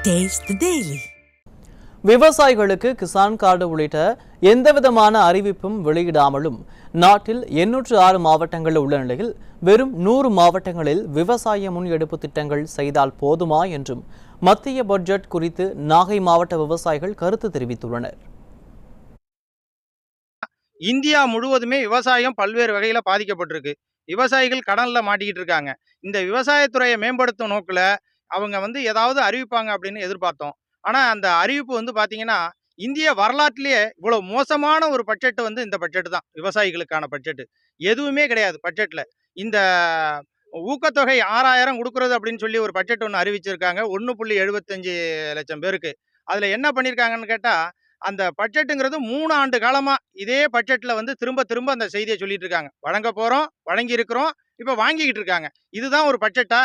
Taste the Daily. விவசாயிகளுக்கு Kisan card உள்ளிட்ட எந்தவிதமான அறிவிப்பும் வெளியிடாமலும் நாட்டில் 806 மாவட்டங்கள் உள்ள நிலையில் வெறும் 100 மாவட்டங்களில் விவசாய முன்னெடுப்பு திட்டங்கள் செய்தால் போதுமா என்றும் மத்திய பட்ஜெட் குறித்து நாகை மாவட்ட விவசாயிகள் கருத்து தெரிவித்துள்ளனர். இந்தியா முழுவதுமே விவசாயம் பல்வேறு வகையில பாதிக்கப்பட்டிருக்கு. விவசாயிகள் கடன்ல மாட்டிக்கிட்டு இருக்காங்க. இந்த விவசாயத்துறையை மேம்படுத்தும் நோக்குல அவங்க ஏதாவது அறிவிப்பாங்க அப்படின்னு எதிர்பார்த்தோம். ஆனா அந்த அறிவிப்பு பார்த்தீங்கன்னா, இந்திய வரலாற்றிலேயே இவ்வளவு மோசமான ஒரு பட்ஜெட் இந்த பட்ஜெட் தான். விவசாயிகளுக்கான பட்ஜெட். எதுவுமே கிடையாது பட்ஜெட்ல. இந்த ஊக்கத்தொகை 6000 குடுக்குறது அப்படின்னு சொல்லி ஒரு பட்ஜெட் ஒண்ணு அறிவிச்சிருக்காங்க. 1.75 லட்சம் பேருக்கு. அதுல என்ன பண்ணியிருக்காங்கன்னு கேட்டா, அந்த பட்ஜெட்டுங்கிறது 3 ஆண்டு காலமா இதே பட்ஜெட்ல திரும்ப திரும்ப அந்த செய்தியை சொல்லிட்டு இருக்காங்க. வழங்க போறோம், வழங்கி இருக்கிறோம், இப்ப வாங்கிக்கிட்டு இருக்காங்க. இதுதான் ஒரு பட்ஜெட்டா?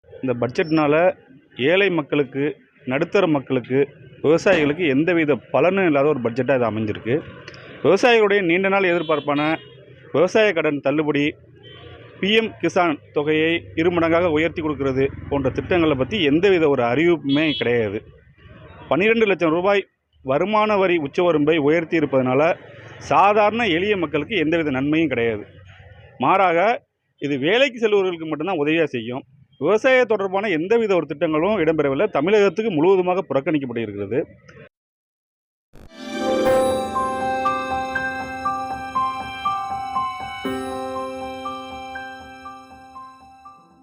இந்த பட்ஜெட்னால ஏழை மக்களுக்கு, நடுத்தர மக்களுக்கு, விவசாயிகளுக்கு எந்தவித பலனும் இல்லாத ஒரு பட்ஜெட்டாக இது அமைஞ்சிருக்கு. விவசாயிகளுடைய நீண்ட நாள் எதிர்பார்ப்பான விவசாய கடன் தள்ளுபடி, பிஎம் கிசான் தொகையை 2 மடங்காக உயர்த்தி கொடுக்கறது போன்ற திட்டங்களை பற்றி எந்தவித ஒரு அறிவிப்புமே கிடையாது. 12 லட்சம் ரூபாய் வருமான வரி உச்சவரம்பை உயர்த்தி இருப்பதனால சாதாரண எளிய மக்களுக்கு எந்தவித நன்மையும் கிடையாது. மாறாக இது வேலைக்கு செல்பவர்களுக்கு மட்டும்தான் உதவியாக செய்யும். விவசாய தொடர்பான எந்தவித ஒரு திட்டங்களும் இடம்பெறவில்லை. தமிழகத்துக்கு முழுவதுமாக புறக்கணிக்கப்பட்டிருக்கிறது.